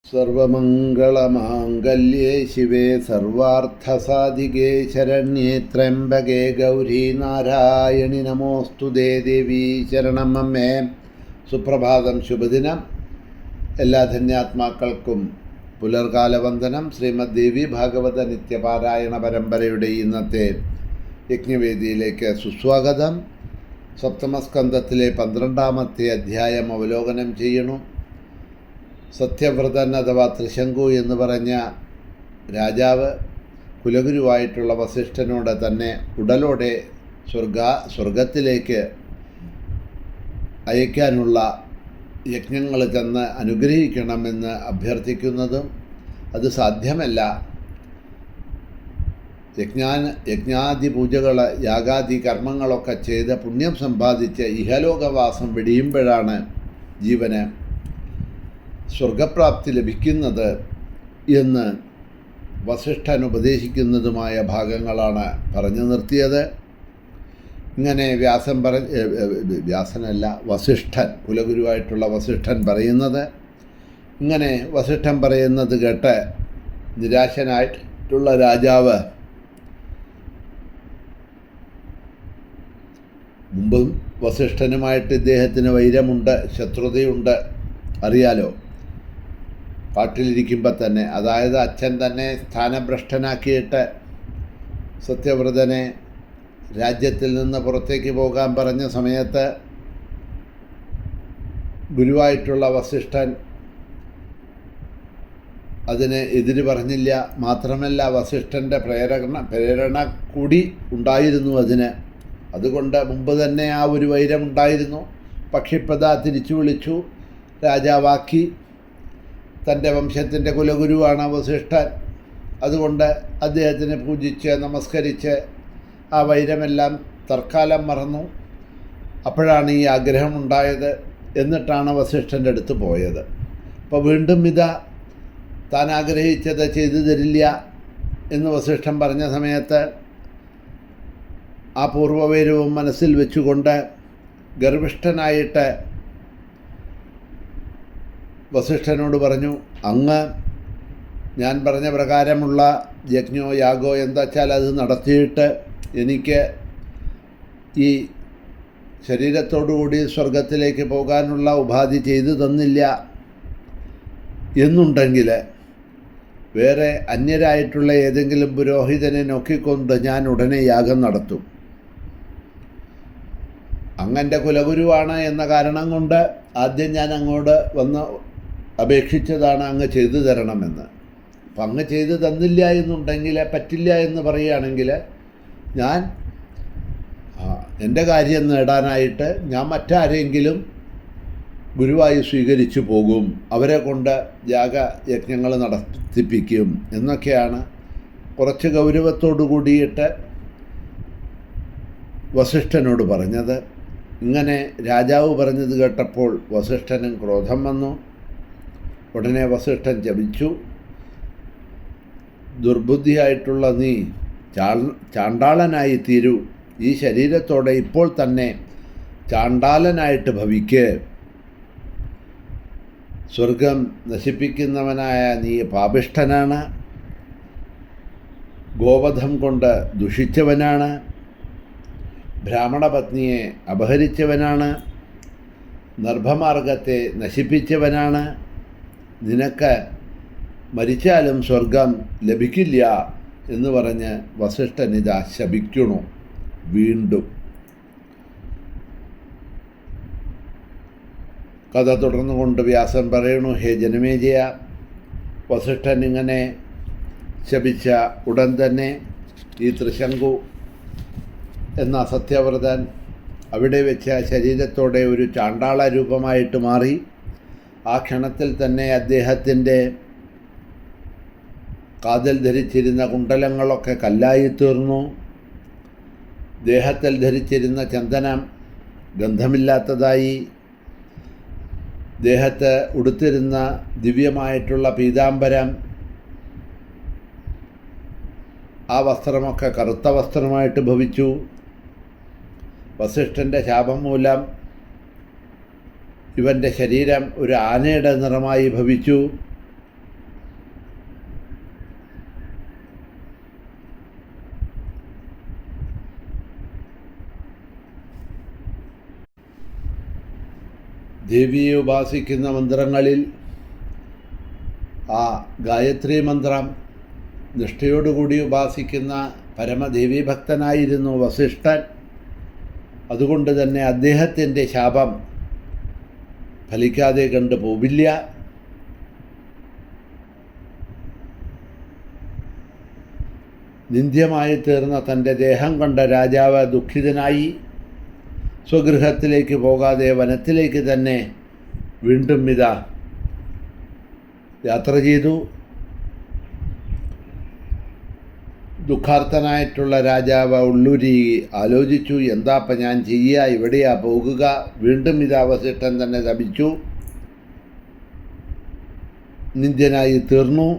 സർവമംഗളമാംഗല്യേ ശിവേ സർവാർത്ഥസാധികേ ശരണ്യേ ത്രയംബകേ ഗൗരി നാരായണി നമോസ്തുതേ ദേവി ശരണം അമ്മേ. സുപ്രഭാതം, ശുഭദിനം. എല്ലാ ധന്യാത്മാക്കൾക്കും പുലർകാല വന്ദനം. ശ്രീമദ് ദേവി ഭാഗവത നിത്യപാരായണ പരമ്പരയുടെ ഇന്നത്തെ യജ്ഞവേദിയിലേക്ക് സുസ്വാഗതം. സപ്തമസ്കന്ധത്തിലെ 12-ാമത്തെ അധ്യായം അവലോകനം ചെയ്യണു. സത്യവ്രതൻ അഥവാ ത്രിശങ്കു എന്ന് പറഞ്ഞ രാജാവ് കുലഗുരുവായിട്ടുള്ള വസിഷ്ഠനോട് തന്നെ ഉടലോടെ സ്വർഗത്തിലേക്ക് അയക്കാനുള്ള യജ്ഞങ്ങൾ ചെന്ന് അനുഗ്രഹിക്കണമെന്ന് അഭ്യർത്ഥിക്കുന്നതും അത് സാധ്യമല്ല, യജ്ഞാദി പൂജകൾ യാഗാദി കർമ്മങ്ങളൊക്കെ ചെയ്ത് പുണ്യം സമ്പാദിച്ച് ഇഹലോകവാസം വെടിയുമ്പോഴാണ് ജീവന് സ്വർഗപ്രാപ്തി ലഭിക്കുന്നത് എന്ന് വസിഷ്ഠൻ ഉപദേശിക്കുന്നതുമായ ഭാഗങ്ങളാണ് പറഞ്ഞു നിർത്തിയത്. ഇങ്ങനെ വസിഷ്ഠൻ, കുലഗുരുവായിട്ടുള്ള വസിഷ്ഠൻ പറയുന്നത്, ഇങ്ങനെ വസിഷ്ഠൻ പറയുന്നത് കേട്ട് നിരാശനായിട്ടുള്ള രാജാവ് മുമ്പും വസിഷ്ഠനുമായിട്ട് ഇദ്ദേഹത്തിന് വൈരമുണ്ട്, ശത്രുതയുണ്ട്, അറിയാലോ. കാട്ടിലിരിക്കുമ്പോൾ തന്നെ, അതായത് അച്ഛൻ തന്നെ സ്ഥാനഭ്രഷ്ടനാക്കിയിട്ട് സത്യവ്രതനെ രാജ്യത്തിൽ നിന്ന് പുറത്തേക്ക് പോകാൻ പറഞ്ഞ സമയത്ത് ഗുരുവായിട്ടുള്ള വസിഷ്ഠൻ അതിന് എതിര് പറഞ്ഞില്ല. മാത്രമല്ല വസിഷ്ഠൻ്റെ പ്രേരണ കൂടി ഉണ്ടായിരുന്നു അതിന്. അതുകൊണ്ട് മുമ്പ് തന്നെ ആ ഒരു വൈരമുണ്ടായിരുന്നു. പക്ഷിപ്പത തിരിച്ചു വിളിച്ചു, രാജാവാക്കി. തൻ്റെ വംശത്തിൻ്റെ കുലഗുരുവാണ് വസിഷ്ഠൻ. അതുകൊണ്ട് അദ്ദേഹത്തിനെ പൂജിച്ച് നമസ്കരിച്ച് ആ വൈരമെല്ലാം തൽക്കാലം മറന്നു. അപ്പോഴാണ് ഈ ആഗ്രഹമുണ്ടായത്. എന്നിട്ടാണ് വസിഷ്ഠൻ്റെ അടുത്ത് പോയത്. അപ്പോൾ വീണ്ടും താൻ ആഗ്രഹിച്ചത് ചെയ്തു തരില്ല എന്ന് വസിഷ്ഠൻ പറഞ്ഞ സമയത്ത് ആ പൂർവ്വവൈരവും മനസ്സിൽ വെച്ചുകൊണ്ട് ഗർഭിഷ്ഠനായിട്ട് വസിഷ്ഠനോട് പറഞ്ഞു, അങ്ങ് ഞാൻ പറഞ്ഞ പ്രകാരമുള്ള യജ്ഞോ യാഗോ എന്താ വെച്ചാൽ അത് നടത്തിയിട്ട് എനിക്ക് ഈ ശരീരത്തോടുകൂടി സ്വർഗത്തിലേക്ക് പോകാനുള്ള ഉപാധി ചെയ്തു തന്നില്ല എന്നുണ്ടെങ്കിൽ വേറെ അന്യരായിട്ടുള്ള ഏതെങ്കിലും പുരോഹിതനെ നോക്കിക്കൊണ്ട് ഞാൻ ഉടനെ യാഗം നടത്തും. അങ്ങൻ്റെ കുലഗുരുവാണ് എന്ന കാരണം കൊണ്ട് ആദ്യം ഞാൻ അങ്ങോട്ട് വന്ന് അപേക്ഷിച്ചതാണ് അങ്ങ് ചെയ്തു തരണമെന്ന്. അപ്പം അങ്ങ് ചെയ്തു തന്നില്ല എന്നുണ്ടെങ്കിൽ, പറ്റില്ല എന്ന് പറയുകയാണെങ്കിൽ, ഞാൻ എൻ്റെ കാര്യം നേടാനായിട്ട് ഞാൻ മറ്റാരെങ്കിലും ഗുരുവായി സ്വീകരിച്ചു പോകും, അവരെ കൊണ്ട് യാഗയജ്ഞങ്ങൾ നടത്തിപ്പിക്കും എന്നൊക്കെയാണ് കുറച്ച് ഗൗരവത്തോടു കൂടിയിട്ട് വസിഷ്ഠനോട് പറഞ്ഞത്. ഇങ്ങനെ രാജാവ് പറഞ്ഞത് കേട്ടപ്പോൾ വസിഷ്ഠനും ക്രോധം വന്നു. ഉടനെ വസിഷ്ഠൻ ജപിച്ചു, ദുർബുദ്ധിയായിട്ടുള്ള നീ ചാണ്ടാളനായി തീരൂ. ഈ ശരീരത്തോടെ ഇപ്പോൾ തന്നെ ചാണ്ടാലനായിട്ട് ഭവിക്ക്. സ്വർഗം നശിപ്പിക്കുന്നവനായ നീ പാപിഷ്ഠനാണ്, ഗോവധം കൊണ്ട് ദുഷിച്ചവനാണ്, ബ്രാഹ്മണപത്നിയെ അപഹരിച്ചവനാണ്, നർഭമാർഗത്തെ നശിപ്പിച്ചവനാണ്. നിനക്ക് മരിച്ചാലും സ്വർഗം ലഭിക്കില്ല എന്ന് പറഞ്ഞ് വസിഷ്ഠൻ ശപിക്കണു. വീണ്ടും കഥ തുടർന്നുകൊണ്ട് വ്യാസൻ പറയണു, ഹേ ജനമേജയ, വസിഷ്ഠൻ ഇങ്ങനെ ശപിച്ച ഉടൻ തന്നെ ഈ ത്രിശങ്കു എന്ന സത്യവ്രതൻ അവിടെ വെച്ച ശരീരത്തോടെ ഒരു ചാണ്ടാള രൂപമായിട്ട് മാറി. ആ ക്ഷണത്തിൽ തന്നെ അദ്ദേഹത്തിൻ്റെ കാതിൽ ധരിച്ചിരുന്ന കുണ്ടലങ്ങളൊക്കെ കല്ലായി തീർന്നു. ദേഹത്തിൽ ധരിച്ചിരുന്ന ചന്ദനം ഗന്ധമില്ലാത്തതായി. ദേഹത്ത് ഉടുത്തിരുന്ന ദിവ്യമായിട്ടുള്ള പീതാംബരം, ആ വസ്ത്രമൊക്കെ കറുത്ത വസ്ത്രമായിട്ട് ഭവിച്ചു. വസിഷ്ഠൻ്റെ ശാപം മൂലം ഇവൻ്റെ ശരീരം ഒരു ആനയുടെ നിറമായി ഭവിച്ചു. ദേവിയെ ഉപാസിക്കുന്ന മന്ത്രങ്ങളിൽ ആ ഗായത്രി മന്ത്രം നിഷ്ഠയോടുകൂടി ഉപാസിക്കുന്ന പരമദേവീഭക്തനായിരുന്നു വസിഷ്ഠൻ. അതുകൊണ്ട് തന്നെ അദ്ദേഹത്തിൻ്റെ ശാപം ഫലിക്കാതെ കണ്ടു പോവില്ല. നിന്ദ്യമായി തീർന്ന തൻ്റെ ദേഹം കണ്ട രാജാവ് ദുഃഖിതനായി സ്വഗൃഹത്തിലേക്ക് പോകാതെ വനത്തിലേക്ക് തന്നെ വീണ്ടും യാത്ര ചെയ്തു. ദുഃഖാർത്തനായിട്ടുള്ള രാജാവ് ഉള്ളൂരി ആലോചിച്ചു, എന്താപ്പം ഞാൻ ചെയ്യുക, ഇവിടെയാ പോകുക. വീണ്ടും വസിഷ്ഠൻ തന്നെ ശപിച്ചു, നിന്ദ്യനായി തീർന്നു.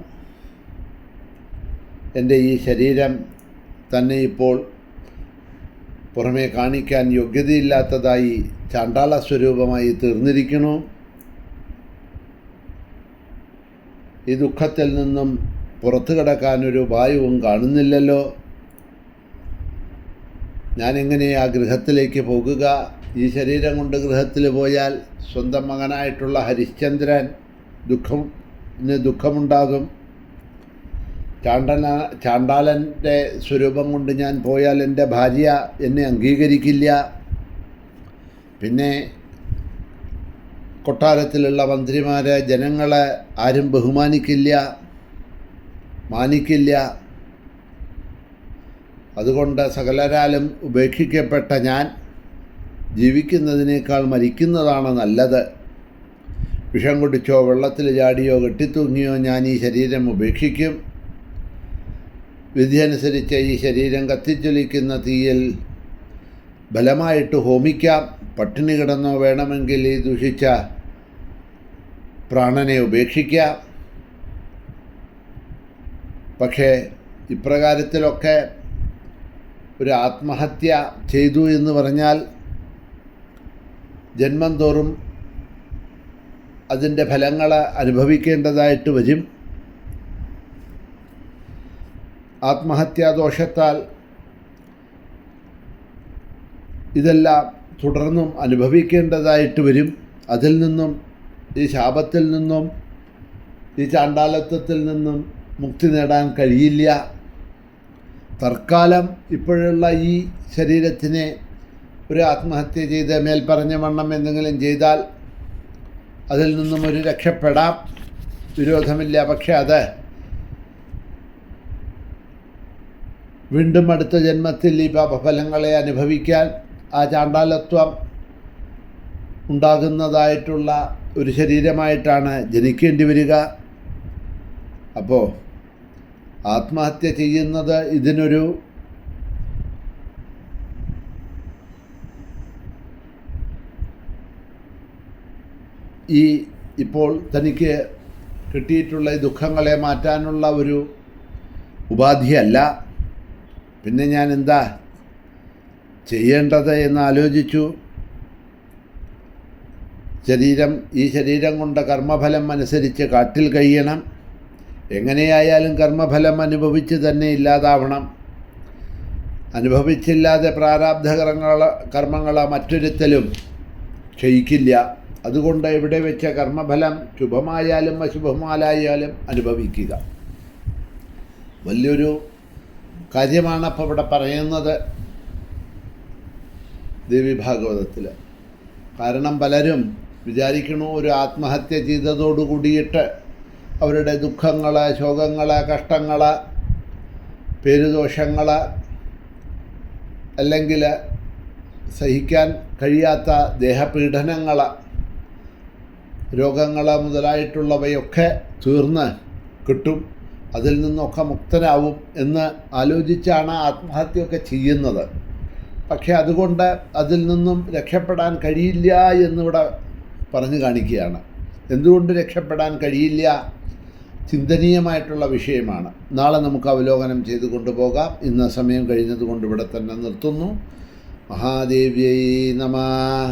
എൻ്റെ ഈ ശരീരം തന്നെ ഇപ്പോൾ പുറമേ കാണിക്കാൻ യോഗ്യതയില്ലാത്തതായി ചാണ്ടാള സ്വരൂപമായി തീർന്നിരിക്കുന്നു. ഈ ദുഃഖത്തിൽ നിന്നും പുറത്തു കടക്കാനൊരു ഉപായവും കാണുന്നില്ലല്ലോ. ഞാനെങ്ങനെ ആ ഗൃഹത്തിലേക്ക് പോകുക? ഈ ശരീരം കൊണ്ട് ഗൃഹത്തിൽ പോയാൽ സ്വന്തം മകനായിട്ടുള്ള ഹരിശ്ചന്ദ്രൻ ദുഃഖമുണ്ടാകും. ചാണ്ടാലൻ്റെ സ്വരൂപം കൊണ്ട് ഞാൻ പോയാൽ എൻ്റെ ഭാര്യ എന്നെ അംഗീകരിക്കില്ല. പിന്നെ കൊട്ടാരത്തിലുള്ള മന്ത്രിമാരെ, ജനങ്ങളെ ആരും ബഹുമാനിക്കില്ല, മാനിക്കില്ല. അതുകൊണ്ട് സകലരാലും ഉപേക്ഷിക്കപ്പെട്ട ഞാൻ ജീവിക്കുന്നതിനേക്കാൾ മരിക്കുന്നതാണ് നല്ലത്. വിഷം കുടിച്ചോ വെള്ളത്തിൽ ചാടിയോ കെട്ടിത്തൂങ്ങിയോ ഞാൻ ഈ ശരീരം ഉപേക്ഷിക്കും. വിധിയനുസരിച്ച് ഈ ശരീരം കത്തിച്ചൊലിക്കുന്ന തീയിൽ ബലമായിട്ട് ഹോമിക്കാം. പട്ടിണി കിടന്നോ വേണമെങ്കിൽ ഈ ദുഷിച്ച പ്രാണനെ ഉപേക്ഷിക്കാം. പക്ഷേ ഇപ്രകാരത്തിലൊക്കെ ഒരു ആത്മഹത്യ ചെയ്തു എന്ന് പറഞ്ഞാൽ ജന്മം തോറും അതിൻ്റെ ഫലങ്ങൾ അനുഭവിക്കേണ്ടതായിട്ട് വരും. ആത്മഹത്യാദോഷത്താൽ ഇതെല്ലാം തുടർന്നും അനുഭവിക്കേണ്ടതായിട്ട് വരും. അതിൽ നിന്നും, ഈ ശാപത്തിൽ നിന്നും, ഈ ചാണ്ടാലത്വത്തിൽ നിന്നും മുക്തി നേടാൻ കഴിയില്ല. തൽക്കാലം ഇപ്പോഴുള്ള ഈ ശരീരത്തിനെ ഒരു ആത്മഹത്യ ചെയ്ത് മേൽപ്പറഞ്ഞ വണ്ണം എന്തെങ്കിലും ചെയ്താൽ അതിൽ നിന്നും ഒരു രക്ഷപ്പെടാം, വിരോധമില്ല. പക്ഷെ അത് വീണ്ടും അടുത്ത ജന്മത്തിൽ ഈ പാപഫലങ്ങളെ അനുഭവിക്കാൻ ആ ചാണ്ടാലത്വം ഉണ്ടാകുന്നതായിട്ടുള്ള ഒരു ശരീരമായിട്ടാണ് ജനിക്കേണ്ടി വരിക. അപ്പോൾ ആത്മഹത്യ ചെയ്യുന്നത് ഇതിനൊരു ഇപ്പോൾ തനിക്ക് കിട്ടിയിട്ടുള്ള ഈ ദുഃഖങ്ങളെ മാറ്റാനുള്ള ഒരു ഉപാധിയല്ല. പിന്നെ ഞാൻ എന്താ ചെയ്യേണ്ടത് എന്ന് ആലോചിച്ചു. ഈ ശരീരം കൊണ്ട് കർമ്മഫലം അനുസരിച്ച് കാട്ടിൽ കഴിയണം. എങ്ങനെയായാലും കർമ്മഫലം അനുഭവിച്ച് തന്നെ ഇല്ലാതാവണം. അനുഭവിച്ചില്ലാതെ പ്രാരാബ്ധ കർമ്മങ്ങൾ മറ്റൊരുത്തലും ക്ഷയിക്കില്ല. അതുകൊണ്ട് ഇവിടെ വെച്ച കർമ്മഫലം ശുഭമായാലും അശുഭമായാലും അനുഭവിക്കുക. വലിയൊരു കാര്യമാണ് അപ്പോൾ ഇവിടെ പറയുന്നത് ദേവി ഭാഗവതത്തിൽ. കാരണം പലരും വിചാരിക്കണു ഒരു ആത്മഹത്യ ചെയ്തതോടു കൂടിയിട്ട് അവരുടെ ദുഃഖങ്ങൾ, ശോകങ്ങൾ, കഷ്ടങ്ങൾ, പേരുദോഷങ്ങൾ, അല്ലെങ്കിൽ സഹിക്കാൻ കഴിയാത്ത ദേഹപീഡനങ്ങൾ, രോഗങ്ങൾ മുതലായിട്ടുള്ളവയൊക്കെ തീർന്ന് കിട്ടും, അതിൽ നിന്നൊക്കെ മുക്തനാവും എന്ന് ആലോചിച്ചാണ് ആത്മഹത്യയൊക്കെ ചെയ്യുന്നത്. പക്ഷെ അതുകൊണ്ട് അതിൽ നിന്നും രക്ഷപ്പെടാൻ കഴിയില്ല എന്നിവിടെ പറഞ്ഞു കാണിക്കുകയാണ്. എന്തുകൊണ്ട് രക്ഷപ്പെടാൻ കഴിയില്ല? ചിന്തനീയമായിട്ടുള്ള വിഷയമാണ്. നാളെ നമുക്ക് അവലോകനം ചെയ്തു കൊണ്ടുപോകാം. ഇന്ന് സമയം കഴിഞ്ഞതുകൊണ്ട് ഇവിടെ തന്നെ നിർത്തുന്നു. മഹാദേവ്യൈ നമഃ.